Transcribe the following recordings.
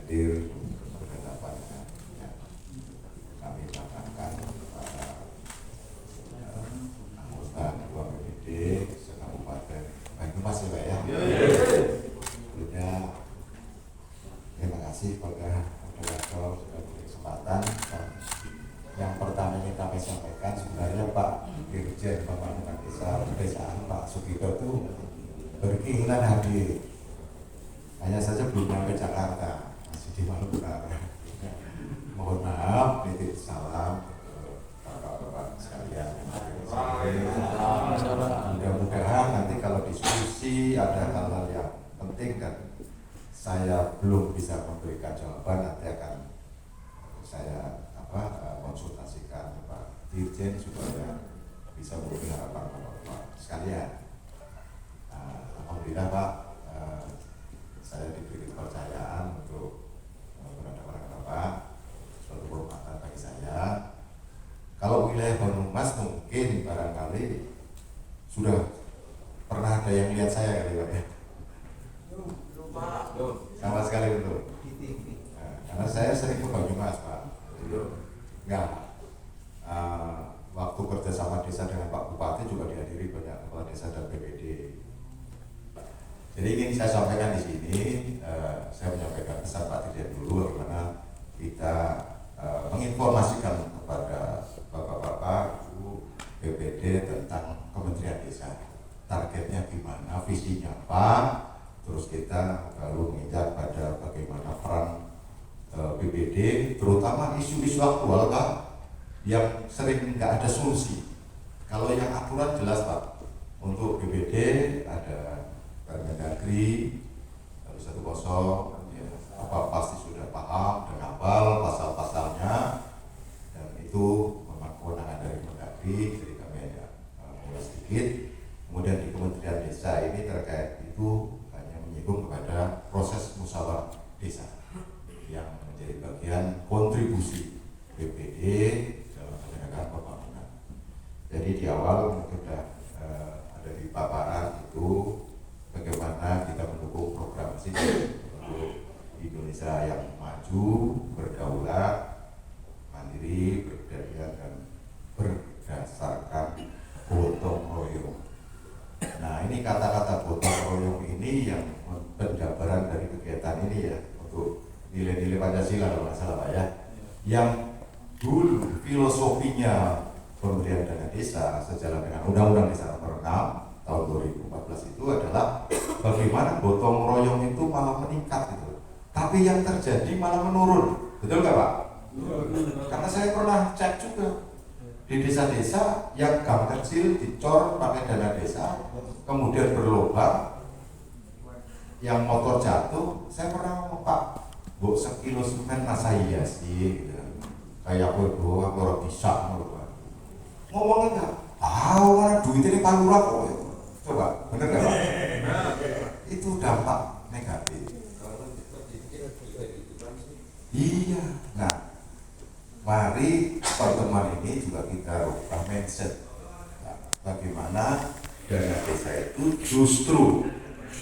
hadir berhadapan dengan kami banggakan para anggota Ketua BPD se-Kabupaten Banyumas ya Pak ya. Sebelumnya terima kasih kepada moderator sudah beri kesempatan. Yang pertama ingin kami sampaikan sebenarnya Pak Dirjen Pembangunan Desa Pedesaan Pak Sugito itu berkeinginan hadir, hanya saja belum sampai Jakarta, masih di Maluku Utara. Mohon maaf, titip salam bapak-bapak sekalian. Mudah-mudahan nanti kalau diskusi ada hal-hal yang penting dan saya belum bisa memberikan jawaban, nanti akan saya konsultasikan Pak Dirjen supaya bisa memberi harapan bapak-bapak sekalian. Alhamdulillah Pak, saya diberi kepercayaan untuk berhadapan dengan Bapak, suatu kehormatan bagi saya. Kalau wilayah Banyumas mungkin barangkali sudah pernah ada yang lihat saya kali Pak ya? Sama sekali belum. Karena saya sering ke Banyumas Pak. Enggak. Waktu kerjasama desa dengan Pak Bupati juga dihadiri banyak kepala desa dan BPD. Jadi ingin saya sampaikan di sini, saya menyampaikan pesan Pak Dirjen dulu bagaimana kita menginformasikan kepada bapak-bapak, ibu BPD tentang Kementerian Desa. Targetnya gimana, visinya apa, terus kita baru menginjak pada bagaimana peran BPD, terutama isu-isu aktual Pak, yang sering nggak ada solusi. Kalau yang akurat jelas Pak, untuk BPD ada Permendagri 110 ya, apa pasti sudah paham dan hafal pasal-pasalnya, dan itu memang kewenangan dari Mendagri, jadi kami hanya mulai sedikit. Kemudian di Kementerian Desa ini terkait itu hanya menyinggung kepada proses musyawarah desa yang menjadi bagian kontribusi BPD dalam penegakan pembangunan. Jadi di awal mungkin sudah ada di paparan itu bagaimana kita mendukung program sini untuk Indonesia yang maju, berdaulat, mandiri, berdaya dan berdasarkan gotong royong. Nah ini kata-kata gotong royong ini yang penjabaran dari kegiatan ini ya, untuk nilai-nilai Pancasila kalau nggak salah Pak ya, yang dulu filosofinya Kementerian Dana Desa sejalan dengan Undang-Undang Desa Nomor 6 tahun 2014 itu adalah bagaimana gotong royong itu malah meningkat gitu, tapi yang terjadi malah menurun, betul nggak Pak? Karena saya pernah cek juga di desa-desa yang gang kecil dicor pakai dana desa, kemudian berlubang, yang motor jatuh, saya pernah ngomong Pak, bu sekilo semen masa iya sih, gitu. Kayak aku orang bisa ngomongnya nggak tahu mana duit ini palura kok. Coba, bener nggak Pak? Itu dampak negatif. Iya. Nah, mari pertemuan ini juga kita rubah mindset. Nah, bagaimana dana desa itu justru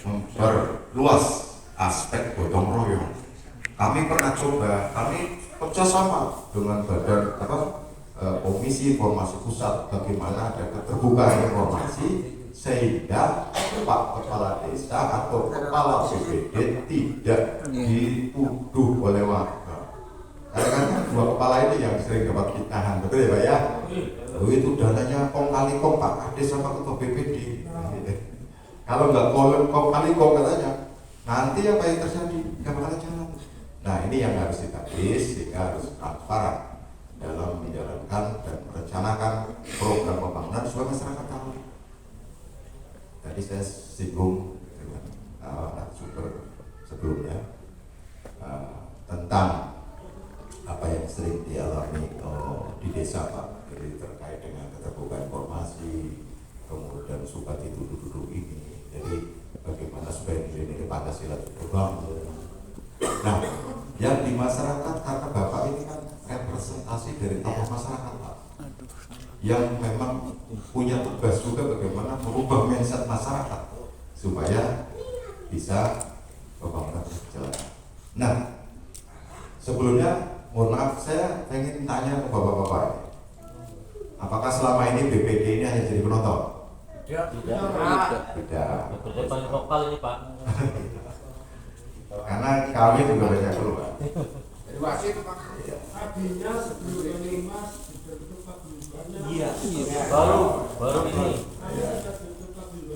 memperluas aspek gotong royong. Kami pernah coba, kami kerjasama dengan badan Komisi Informasi Pusat, bagaimana ada keterbukaan informasi sehingga Pak Kepala Desa atau Kepala BPD tidak dituduh oleh warga. Karena dua kepala ini yang sering dapat fitnahan, betul ya Pak ya? Itu dananya kong kali kong Pak Kades sama Ketua BPD. Kalau nggak kong kali kong katanya, nanti apa yang terjadi? Nggak bakal jalan. Nah ini yang harus ditagih sehingga harus transparan dalam menjalankan dan merencanakan program pembangunan supaya masyarakat tahu. Tadi saya singgung dengan narasumber sebelumnya tentang apa yang sering dialami di desa Pak, jadi terkait dengan keterbukaan informasi, kemudian suka dituduh-tuduh ini. Jadi bagaimana supaya nilai-nilai Pancasila berbangun. Nah, yang di masyarakat karena Bapak ini kan representasi dari tokoh masyarakat Pak, yang memang punya tugas juga bagaimana merubah mindset masyarakat supaya bisa pembangunan berjalan. Nah, Sebelumnya, mohon maaf, saya ingin tanya ke bapak-bapak ini. Apakah selama ini BPD ini hanya jadi penonton? Tidak. Bekerja paling lokal ini Pak. Karena kami juga banyak keluar. Jadi wasit Pak. Tadinya sebelum ini Mas dibentuk paguyubannya. Iya. Baru ini.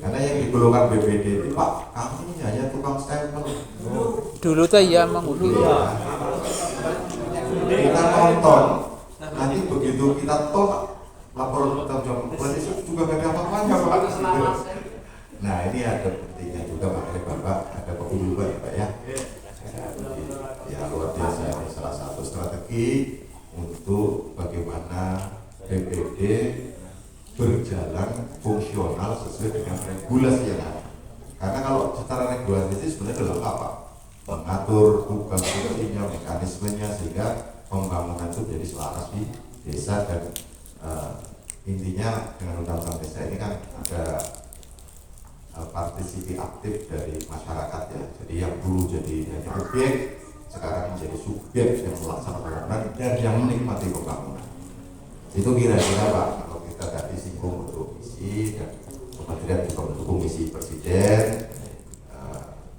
Karena yang digolongkan BPD itu Pak, kami hanya tukang stempel. Dulu tuh iya emang dulu. Kita nonton, nanti begitu kita tolak laporan tanggung jawab itu juga gak ada apa-apanya Pak. Nah ini ada pentingnya juga makanya Bapak ada paguyuban ya Pak ya. Ya luar biasa, ini salah satu strategi untuk bagaimana BPD berjalan fungsional sesuai dengan regulasi yang ada. Karena kalau secara regulasi itu sebenarnya adalah apa? Mengatur tugas fungsinya, mekanismenya sehingga pembangunan itu jadi selaras di desa dan intinya dengan undang-undang desa ini kan ada partisipasi aktif dari masyarakat ya. Jadi yang dulu jadi hanya objek sekarang menjadi subjek yang melaksanakan pembangunan dan yang menikmati pembangunan. Itu kira-kira Pak, kalau kita tadi singgung untuk misi dan kementerian juga mendukung misi presiden.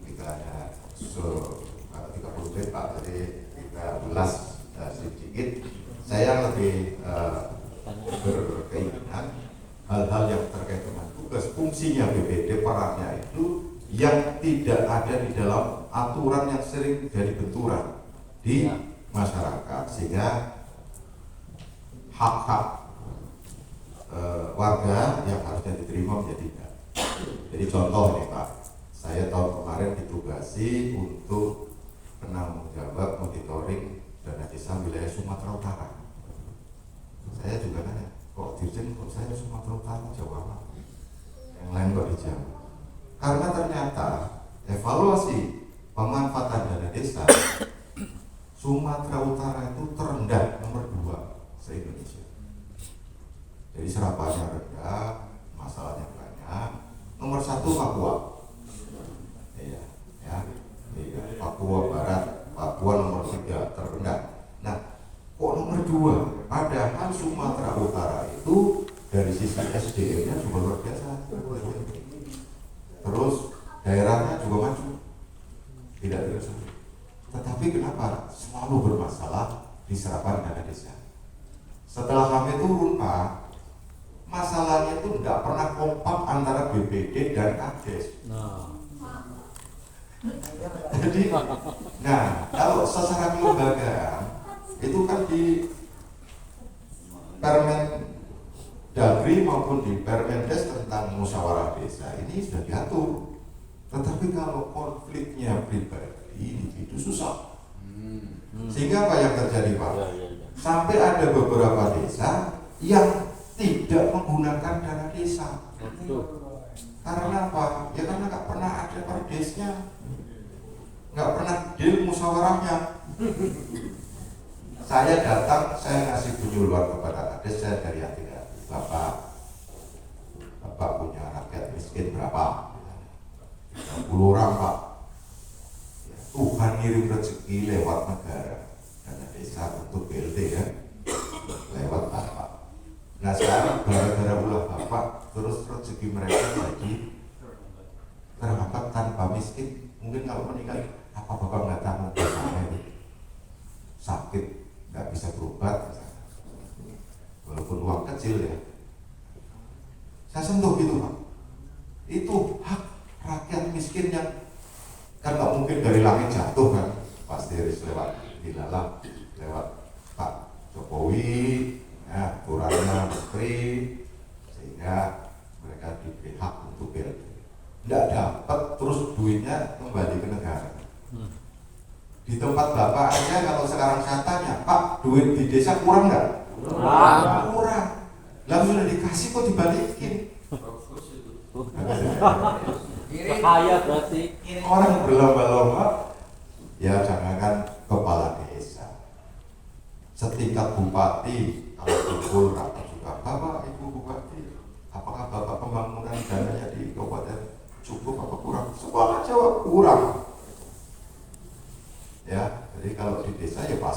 Kita hanya 30 menit Pak, jadi kita ulas sedikit. Saya lebih berkeinginan hal-hal yang terkait dengan tugas fungsinya BPD, perannya itu yang tidak ada di dalam aturan yang sering jadi benturan di masyarakat sehingga hak-hak warga yang harusnya diterima menjadi tidak. Jadi contoh nih Pak, saya tahun kemarin ditugasi untuk penanggung jawab monitoring dana desa wilayah Sumatera Utara. Saya juga nanya, kok Dirjen kok saya Sumatera Utara Jawa Barat, yang lain kok di Jawa? Karena ternyata evaluasi pemanfaatan dana desa Sumatera Utara itu terendah nomor 2 se-Indonesia. Jadi serapannya rendah, masalahnya banyak. Nomor 1 Papua. Iya, ya. Iya, Papua Barat, Papua nomor 3 terendah. Nah, kok nomor 2? Padahal Sumatera Utara itu dari sisi SDM-nya juga luar biasa. Terus daerahnya juga maju. Tidak terasa. Tetapi kenapa selalu bermasalah di serapan dana desa? Setelah kami turun Pak, masalahnya itu tidak pernah kompak antara BPD dan Kades. Jadi, nah kalau secara kelembagaan itu kan di Permen Dagri maupun di Permendes tentang musyawarah desa ini sudah diatur. Tetapi kalau konfliknya pribadi itu susah. Sehingga apa yang terjadi Pak? Sampai ada beberapa desa yang tidak menggunakan dana desa. Karena apa? Ya karena nggak pernah ada perdesnya, nggak pernah deal musyawarahnya. Saya datang, saya ngasih penyuluhan kepada Kades, saya dari hati-hati. Bapak punya rakyat miskin berapa? 30 orang Pak. Tuhan ngirim rezeki lewat negara, dana desa untuk BLT ya, lewat Bapak. Nah sekarang gara-gara ulah Bapak, terus rezeki mereka jadi terangkat tanpa miskin. Mungkin kalau meninggal, apa Bapak nggak tahu desanya itu sakit, nggak bisa berobat, walaupun uang kecil ya. Saya sentuh gitu Pak. Itu hak rakyat miskin yang kan nggak mungkin dari langit jatuh kan, pasti harus lewat dilalah, lewat Pak Jokowi, ya, kurangnya menteri, sehingga mereka diberi hak untuk BLT. Nggak dapat, terus duitnya kembali ke negara. Di tempat Bapak aja kalau sekarang saya tanya, Pak duit di desa kurang nggak? Kurang. Lalu sudah dikasih kok dibalikin. Kaya berarti. Orang berlomba-lomba, ya jangankan kepala desa, setingkat bupati, kalau kumpul rapat juga, Bapak Ibu Bupati, apakah Bapak pembangunan dananya di kabupaten cukup apa kurang? Semua jawab kurang. Ya, jadi kalau di desa ya Pak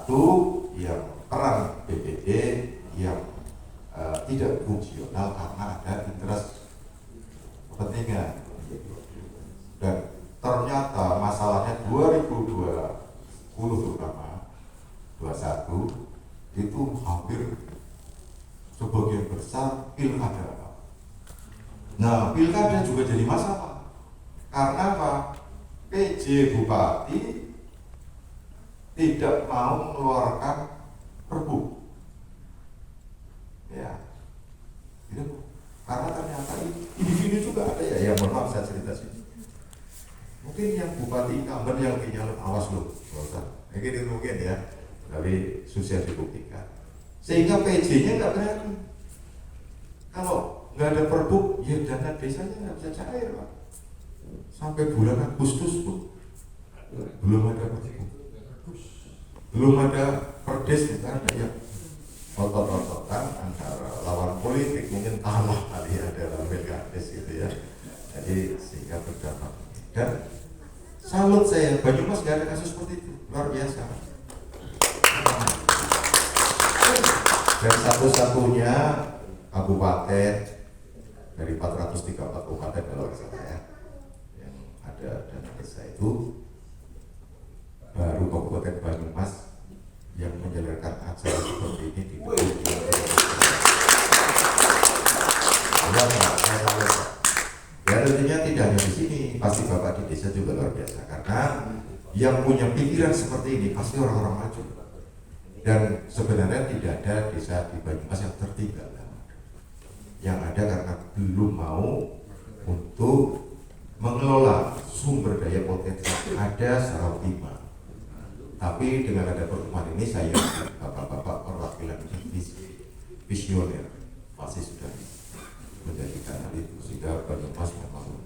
satu yang peran BPD yang tidak fungsional karena ada interest kepentingan, dan ternyata masalahnya 2020 terutama 21 itu hampir sebagian besar pilkada. Nah, pilkada juga jadi masalah karena apa? PJ Bupati tidak mau mengeluarkan perbu, ya, gitu. Karena ternyata individu juga ada ya, mohon maaf saya cerita sini. Mungkin yang bupati incumbent yang punya awas loh, mungkin mungkin ya, tapi susah dibuktikan. Sehingga PJ-nya nggak berani. Kalau nggak ada perbu, ya dana desanya nggak bisa cair, Pak. Sampai bulan Agustus pun belum ada perbu, belum ada perdes, kita ada yang otot-ototan antara lawan politik, mungkin tanah kali ya dalam pilkades gitu ya. Jadi sehingga berdampak. Dan salut saya, Banyumas nggak ada kasus seperti itu, luar biasa. Dan satu-satunya kabupaten dari 434 kabupaten kalau nggak salah ya, yang ada dana desa itu baru Kabupaten Banyumas yang menjalankan acara seperti ini di ya, tentunya tidak hanya di sini, pasti Bapak di desa juga luar biasa, karena yang punya pikiran seperti ini pasti orang-orang maju. Dan sebenarnya tidak ada desa di Banyumas yang tertinggal, yang ada karena belum mau untuk mengelola sumber daya potensi ada secara optimal. Tapi dengan ada pertemuan ini, saya bapak-bapak perwakilan visioner pasti sudah menjadikan hal itu, sehingga Banyumas memang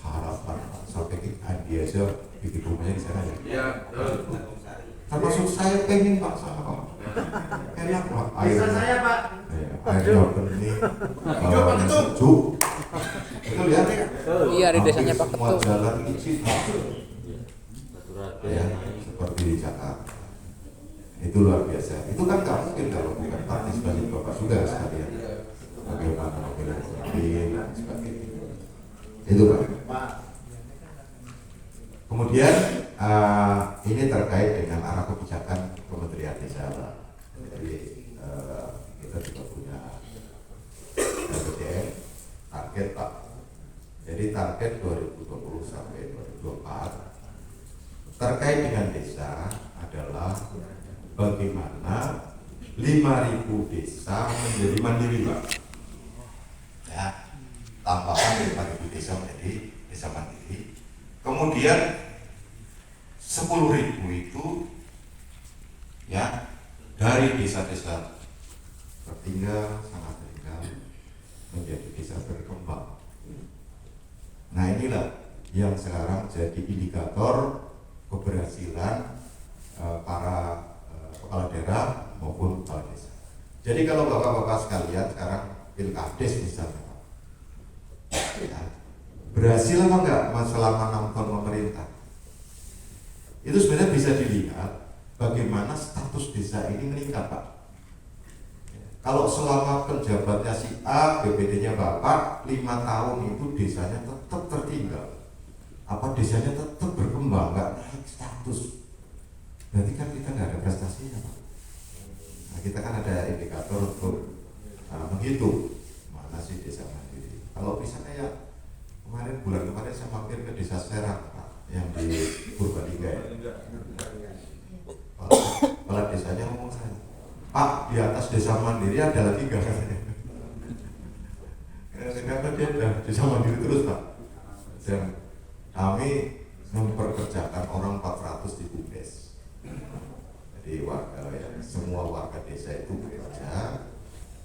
harapan sampai dia aja bikin rumahnya di sana ya. Termasuk saya pengen Pak sama Pak. Enak Pak. Bisa saya Pak. Air ini sejuk. Betul ya? Iya, di desanya Pak Ketum. Jalan izin. Ya, seperti di Jakarta. Itu luar biasa. Itu kan nggak mungkin kalau bukan partisipasi Bapak juga sekalian. Bagaimana memilih pemimpin dan sebagainya. Itu Pak. Kemudian ini terkait dengan arah kebijakan Kementerian Desa Pak. Jadi kita juga punya RPJM target Pak. Jadi target 2020 sampai 2024 terkait dengan desa adalah bagaimana 5.000 desa menjadi mandiri Pak. Ya, tambahan 5.000 desa menjadi desa mandiri. Kemudian 10.000 itu ya dari desa-desa tertinggal, sangat tertinggal menjadi desa berkembang. Nah, inilah yang sekarang jadi indikator keberhasilan para kepala daerah maupun kepala desa. Jadi kalau bapak-bapak sekalian sekarang pilkades misalnya, ya, berhasil apa enggak selama 6 tahun pemerintah? Itu sebenarnya bisa dilihat bagaimana status desa ini meningkat Pak. Kalau selama penjabatnya si A, BPD-nya Bapak 5 tahun itu desanya tetap tertinggal, apa desanya tetap berkembang, nggak naik status, berarti kan kita nggak ada prestasinya Pak. Nah, kita kan ada indikator untuk menghitung mana sih desa mandiri. Kalau bisa kayak bulan kemarin saya mampir ke desa Serang Pak, yang di Purbalingga ya. Kepala desanya ngomong saya, Pak, di atas desa mandiri ada lagi gak? Karena dia ada desa mandiri terus Pak. Dan kami memperkerjakan orang 400 di BUMDes. Jadi warga ya, semua warga desa itu bekerja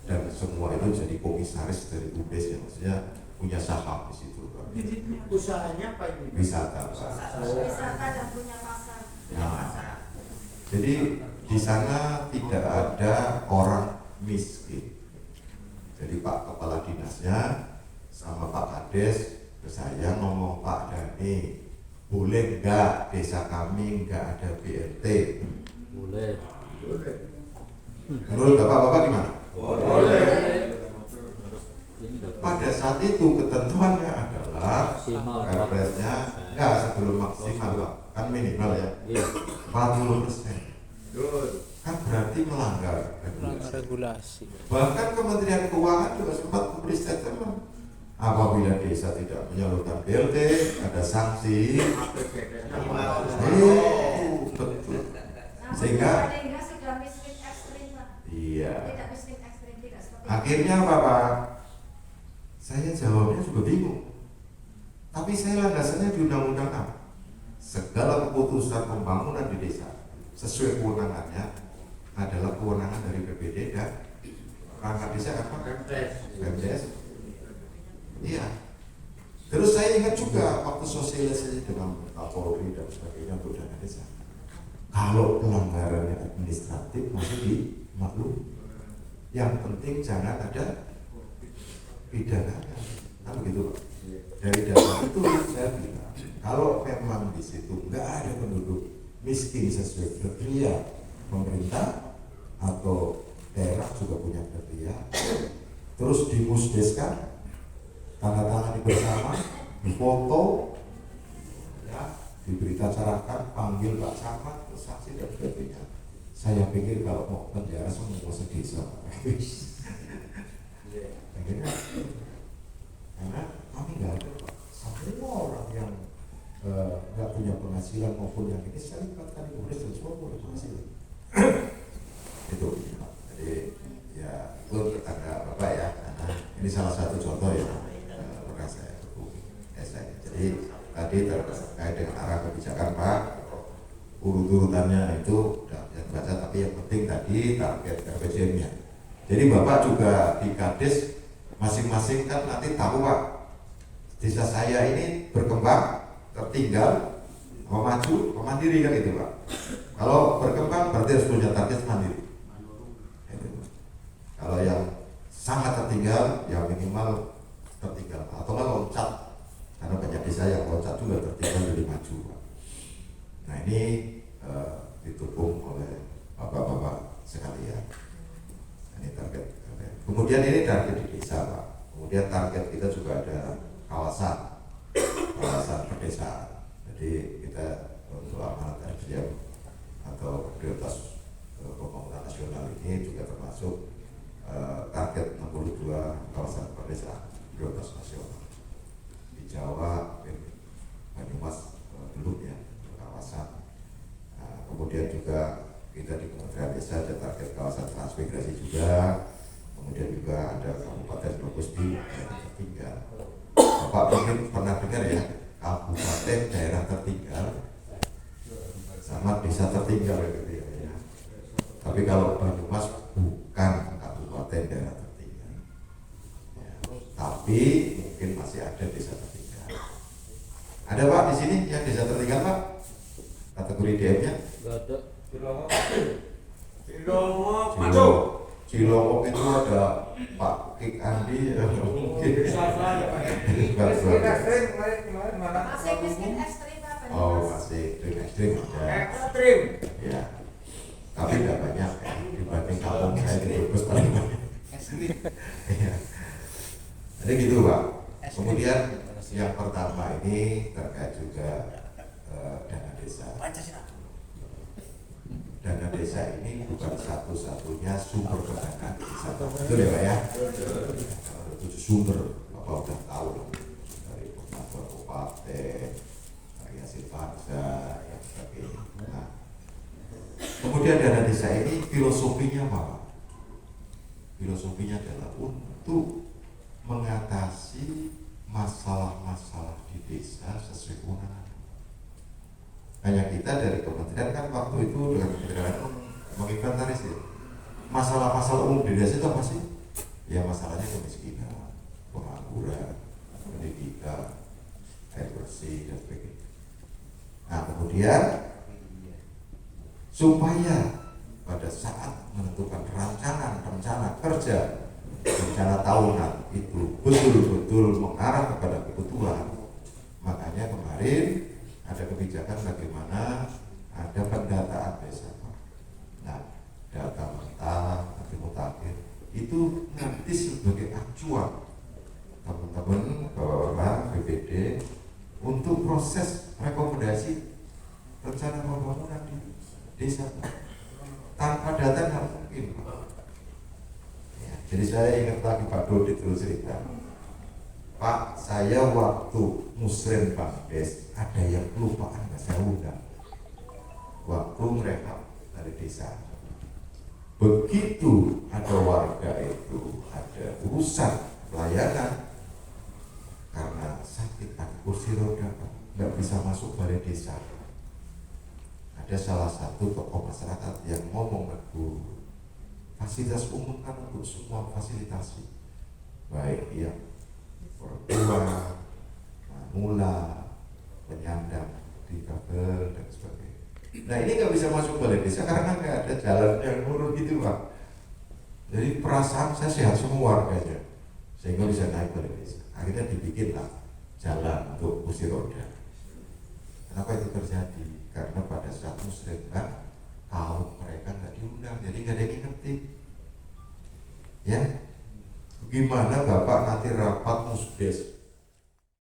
dan semua itu jadi komisaris dari BUMDes yang maksudnya punya saham di situ. Jadi usahanya apa ini? Wisata Pak. Wisata dan punya pasar. Nah, jadi di sana tidak ada orang miskin. Jadi Pak Kepala Dinasnya sama Pak Kades ke saya ngomong, Pak Dhani, boleh nggak desa kami nggak ada BLT? Boleh. Menurut bapak-bapak gimana? Boleh. Pada saat itu ketentuannya adalah Maksimal. Perpresnya enggak sebelum maksimal Pak. Kan minimal ya Iya. 40%. Betul. Kan berarti melanggar Melanggar regulasi. regulasi. Bahkan Kementerian Keuangan juga sempat memberi statement apabila desa tidak menyalurkan BLT ada sanksi. Betul. Namun Sehingga- Purbalingga sudah miskin ekstrim Pak. Iya. Tidak miskin ekstrim, tidak seperti Akhirnya apa Pak? Saya jawabnya juga bingung. Tapi saya landasannya di Undang-Undang apa? Segala keputusan pembangunan di desa sesuai kewenangannya adalah kewenangan dari BPD dan perangkat desa apa? PMDS. Iya. Terus saya ingat juga waktu sosialisasi dengan Kapolri dan sebagainya untuk dana desa. Kalau pelanggarannya administratif masih dimaklumi. Yang penting jangan ada pidana. Kan begitu Pak. Dari dasar itu saya bilang, kalau memang di situ nggak ada penduduk miskin sesuai kriteria pemerintah atau daerah juga punya kriteria, terus dimusdeskan, tanda tangan bersama, difoto, ya, diberitacarkan, panggil Pak Camat, terus saksi dan sebagainya. Saya pikir kalau mau penjara semua sedesa. Akhirnya, karena kami nggak ada Pak. Semua orang yang nggak punya penghasilan maupun yang ini saya libatkan di Polres dan semua punya penghasilan. Itu Pak. Jadi ya itu tetangga Bapak ya. Nah, ini salah satu contoh yang pernah saya hubungi. Jadi tadi terkait dengan arah kebijakan Pak, urut-urutannya itu sudah bisa dibaca, tapi yang penting tadi target RPJM-nya. Jadi Bapak juga di Kades masing-masing kan nanti tahu Pak, desa saya ini berkembang, tertinggal, mau maju, mau mandiri kan itu Pak. Kalau berkembang berarti harus punya target mandiri. Kalau yang sangat tertinggal, ya minimal tertinggal atau nggak loncat, karena banyak desa yang loncat juga tertinggal jadi maju Pak. Nah ini didukung oleh bapak-bapak sekalian. Ini target. Kemudian ini target di desa Pak. Kemudian target kita juga ada kawasan pedesaan. Jadi kita untuk amanat RPJM atau prioritas pembangunan nasional ini juga termasuk target 62 kawasan pedesaan prioritas nasional di Jawa, Banyumas belum ya kawasan. Kemudian juga kita di Kementerian Desa ada target kawasan transmigrasi juga. Kemudian juga ada Kabupaten Brebes di daerah tertinggal. Bapak mungkin pernah dengar ya, kabupaten daerah tertinggal sama desa tertinggal gitu ya. Tapi kalau Banyumas bukan kabupaten daerah tertinggal. Ya, tapi mungkin masih ada desa tertinggal. Ada Pak di sini yang desa tertinggal Pak? Kategori DM-nya? Gak ada. Cilongok itu ada Pak Kik Andi mungkin. Miskin ekstrim kemarin mana? masih miskin ekstrim Pak. Oh masih ekstrim ada. Ekstrim. Ya. Tapi tidak banyak ya dibanding kampung saya di Brebes paling banyak. Ya. Jadi gitu Pak. Kemudian yang pertama ini terkait juga dana desa. Dana desa ini bukan satu-satunya sumber pendanaan di desa. Betul ya Pak ya? Ada 7 sumber, Bapak udah tahu dong. Dari pengatur kabupaten, dari hasil bangsa, yang sebagainya. Nah, kemudian dana desa ini filosofinya apa Pak? Filosofinya adalah untuk mengatasi masalah-masalah di desa sesuai kewenangan. Hanya kita dari kementerian kan waktu itu dengan kementerian menginventaris ya. Masalah-masalah umum di desa itu apa sih? Ya masalahnya kemiskinan, pengangguran, pendidikan, air bersih dan sebagainya. Nah kemudian supaya pada saat menentukan rencana kerja, rencana tahunan itu betul-betul mengarah kepada kebutuhan, makanya kemarin ada kebijakan bagaimana ada pendataan desa. Nah, data mentah, nanti mutakhir, itu nanti sebagai acuan teman-teman bapak BPD untuk proses rekomendasi rencana pembangunan di desa. Tanpa data nggak mungkin. Ya, jadi saya ingat lagi Pak Dodi itu cerita, Pak, saya waktu musrem Bangdes ada yang kelupaan nggak saya undang waktu mereka dari desa. Begitu ada warga itu ada urusan pelayanan karena sakit ada kursi roda nggak bisa masuk balai desa. Ada salah satu tokoh masyarakat yang ngomong Bu, fasilitas umum kan untuk semua fasilitasi, baik yang perempuan, manula, penyandang difabel dan sebagainya. Nah ini nggak bisa masuk balai desa karena nggak ada jalan yang lurus gitu Pak. Jadi perasaan saya sehat semua warganya sehingga bisa naik balai desa. Akhirnya dibikinlah jalan untuk kursi roda. Kenapa itu terjadi? Karena pada saat musrembang kaum mereka nggak diundang, jadi nggak ada yang ngerti. Ya, gimana Bapak nanti rapat musdes